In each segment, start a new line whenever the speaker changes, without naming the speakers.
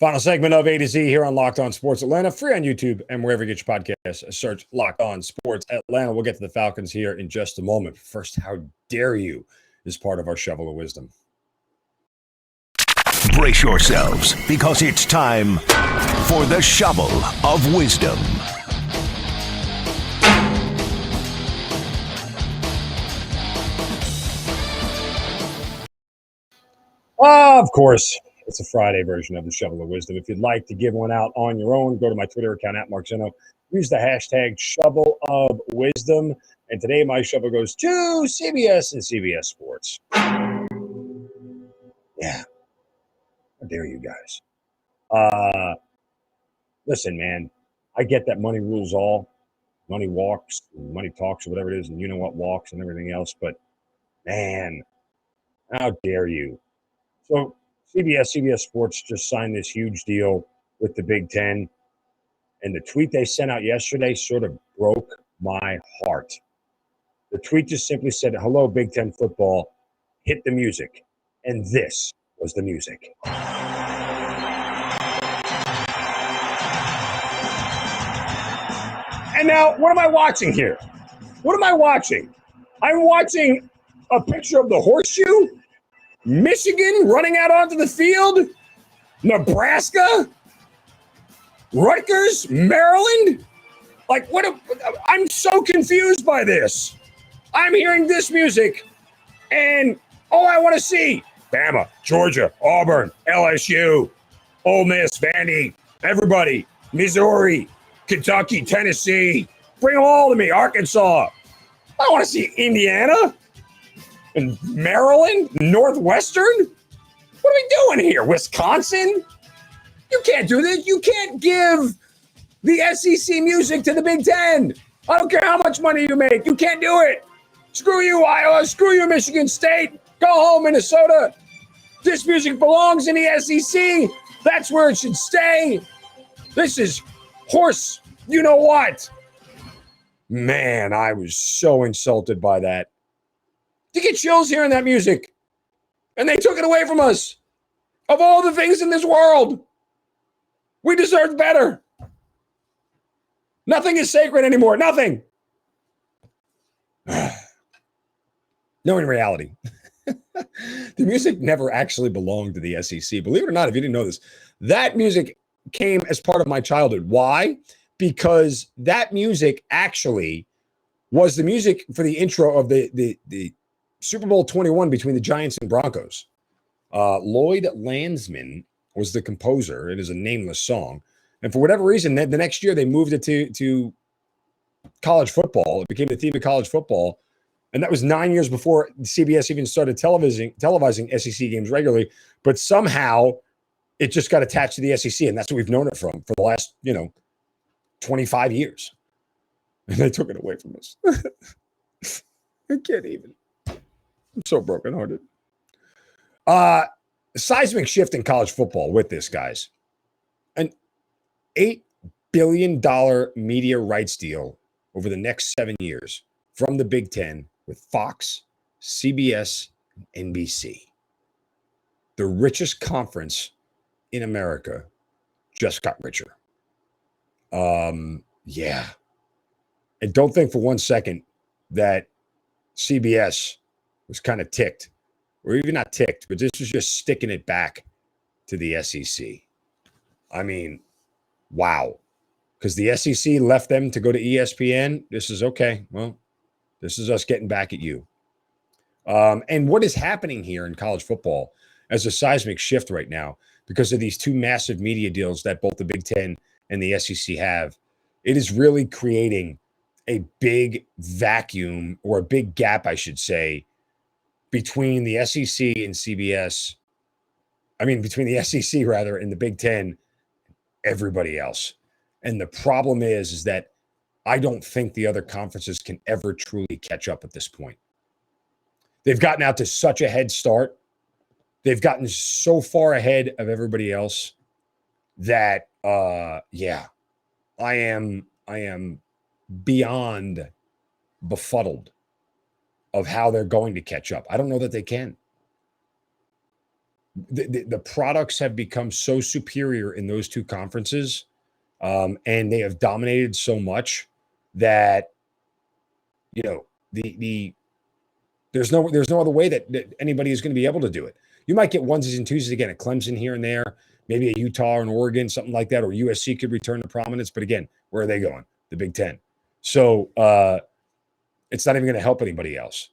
Final segment of A to Z here on Locked On Sports Atlanta, free on YouTube and wherever you get your podcasts. Search Locked On Sports Atlanta. We'll get to the Falcons here in just a moment. First, how dare you is part of our Shovel of Wisdom.
Brace yourselves, because it's time for the Shovel of Wisdom.
Of course, it's a Friday version of the Shovel of Wisdom. If you'd like to give one out on your own, go to my Twitter account at Mark Zinno. Use the hashtag Shovel of Wisdom. And today my shovel goes to CBS and CBS Sports. Yeah. How dare you guys? Listen, man, I get that money rules all. Money walks, money talks, or whatever it is, and you know what walks and everything else. But, man, how dare you? So CBS Sports just signed this huge deal with the Big Ten. And the tweet they sent out yesterday sort of broke my heart. The tweet just simply said, "Hello, Big Ten football. Hit the music." And this was the music. And now, what am I watching here? What am I watching? I'm watching a picture of the horseshoe, Michigan running out onto the field, Nebraska, Rutgers, Maryland. Like, I'm so confused by this. I'm hearing this music, and all I want to see, Bama, Georgia, Auburn, LSU, Ole Miss, Vandy, everybody, Missouri, Kentucky, Tennessee, bring them all to me, Arkansas. I want to see Indiana and Maryland, Northwestern. What are we doing here? Wisconsin? You can't do this. You can't give the SEC music to the Big Ten. I don't care how much money you make. You can't do it. Screw you, Iowa. Screw you, Michigan State. Go home, Minnesota. This music belongs in the SEC. That's where it should stay. This is horse, you know what? Man, I was so insulted by that. You get chills hearing that music. And they took it away from us. Of all the things in this world, we deserve better. Nothing is sacred anymore. Nothing. No, in reality, the music never actually belonged to the SEC. Believe it or not, if you didn't know this, that music came as part of my childhood. Why? Because that music actually was the music for the intro of the Super Bowl 21 between the Giants and Broncos. Lloyd Landsman was the composer. It is a nameless song. And for whatever reason, the next year they moved it to college football. It became the theme of college football. And that was 9 years before CBS even started televising SEC games regularly. But somehow it just got attached to the SEC. And that's what we've known it from for the last, 25 years. And they took it away from us. I can't even. I'm so brokenhearted. Seismic shift in college football with this, guys. An $8 billion media rights deal over the next 7 years from the Big Ten with Fox, CBS, and NBC. The richest conference in America just got richer. Yeah. And don't think for 1 second that CBS was kind of ticked, or even not ticked, but this was just sticking it back to the SEC. I mean, wow. Because the SEC left them to go to ESPN. This is okay. Well, this is us getting back at you. And what is happening here in college football as a seismic shift right now, because of these two massive media deals that both the Big Ten and the SEC have, it is really creating a big vacuum, or a big gap, I should say, between the SEC and CBS. I mean, between the SEC, rather, and the Big Ten, everybody else. And the problem is that I don't think the other conferences can ever truly catch up at this point. They've gotten out to such a head start. They've gotten so far ahead of everybody else that, I am beyond befuddled of how they're going to catch up. I don't know that they can. the products have become so superior in those two conferences, and they have dominated so much that there's no other way that anybody is going to be able to do it. You might get onesies and twosies again at Clemson here and there, maybe at Utah and Oregon, something like that, or USC could return to prominence. But again, where are they going? The Big Ten. So it's not even going to help anybody else.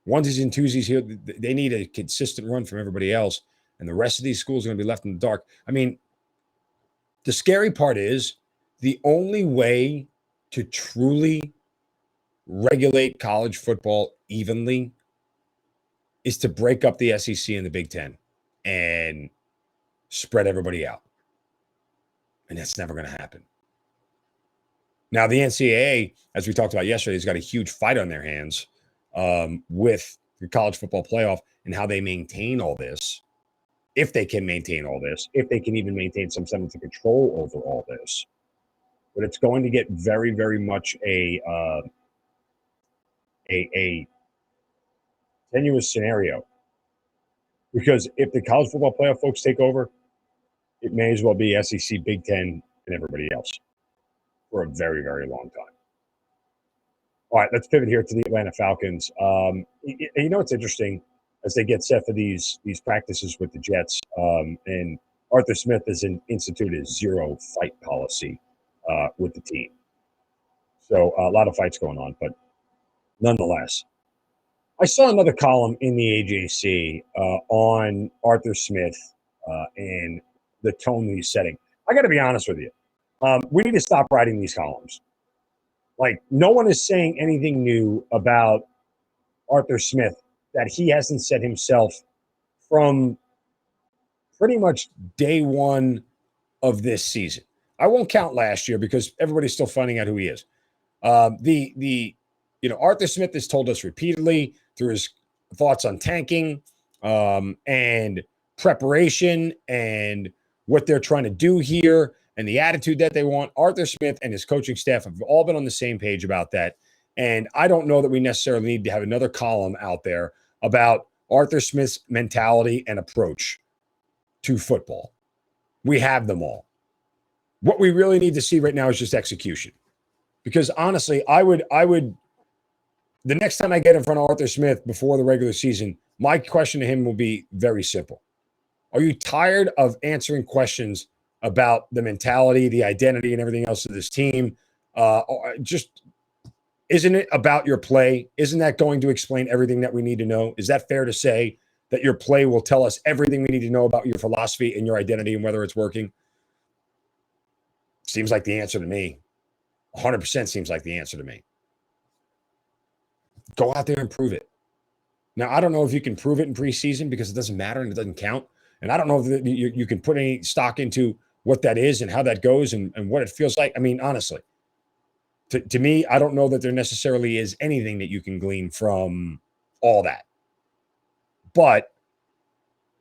Onesies and twosies here, they need a consistent run from everybody else, and the rest of these schools are going to be left in the dark. I mean, the scary part is the only way to truly regulate college football evenly is to break up the SEC and the Big Ten and spread everybody out. And that's never going to happen. Now, the NCAA, as we talked about yesterday, has got a huge fight on their hands with the college football playoff and how they maintain all this, if they can maintain all this, if they can even maintain some semblance of control over all this. But it's going to get very, very much a tenuous scenario, because if the college football playoff folks take over, it may as well be SEC, Big Ten, and everybody else for a very, very long time. All right, let's pivot here to the Atlanta Falcons. It's interesting as they get set for these practices with the Jets, and Arthur Smith has instituted a zero fight policy with the team. So a lot of fights going on, but nonetheless, I saw another column in the AJC on Arthur Smith and the tone that he's setting. I got to be honest with you. We need to stop writing these columns. Like, no one is saying anything new about Arthur Smith that he hasn't said himself from pretty much day one of this season. I won't count last year because everybody's still finding out who he is. Arthur Smith has told us repeatedly through his thoughts on tanking and preparation and what they're trying to do here and the attitude that they want. Arthur Smith and his coaching staff have all been on the same page about that. And I don't know that we necessarily need to have another column out there about Arthur Smith's mentality and approach to football. We have them all. What we really need to see right now is just execution. Because honestly, I would the next time I get in front of Arthur Smith before the regular season, my question to him will be very simple. Are you tired of answering questions about the mentality, the identity, and everything else of this team? Just isn't it about your play? Isn't that going to explain everything that we need to know? Is that fair to say that your play will tell us everything we need to know about your philosophy and your identity and whether it's working? Seems like the answer to me. 100% seems like the answer to me. Go out there and prove it. Now, I don't know if you can prove it in preseason because it doesn't matter and it doesn't count. And I don't know if you can put any stock into what that is and how that goes and what it feels like. I mean, honestly, to me, I don't know that there necessarily is anything that you can glean from all that. But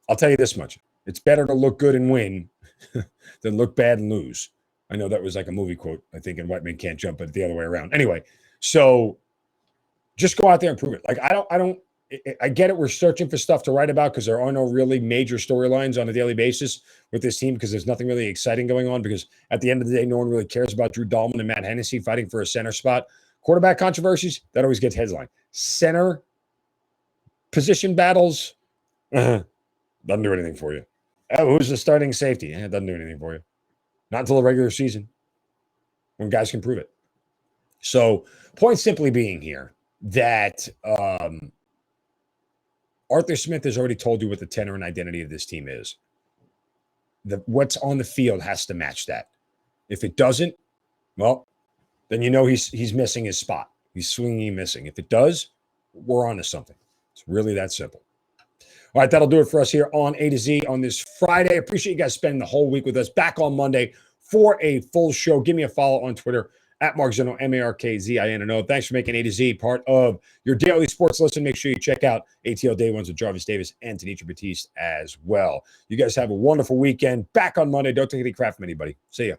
I'll tell you this much. It's better to look good and win than look bad and lose. I know that was like a movie quote, I think, in White Men Can't Jump, but the other way around. Anyway, so just go out there and prove it. Like, I get it. We're searching for stuff to write about because there are no really major storylines on a daily basis with this team because there's nothing really exciting going on because at the end of the day, no one really cares about Drew Dahlman and Matt Hennessy fighting for a center spot. Quarterback controversies, that always gets headline. Center position battles, doesn't do anything for you. Oh, who's the starting safety? It doesn't do anything for you. Not until the regular season when guys can prove it. So, point simply being here that Arthur Smith has already told you what the tenor and identity of this team is. What's on the field has to match that. If it doesn't, well, then you know he's missing his spot. He's swinging and missing. If it does, we're on to something. It's really that simple. All right, that'll do it for us here on A to Z on this Friday. Appreciate you guys spending the whole week with us. Back on Monday for a full show. Give me a follow on Twitter at Mark Zinno, MarkZinno. Thanks for making A to Z part of your daily sports listen. Make sure you check out ATL Day Ones with Jarvis Davis and Tanisha Batiste as well. You guys have a wonderful weekend. Back on Monday. Don't take any crap from anybody. See ya.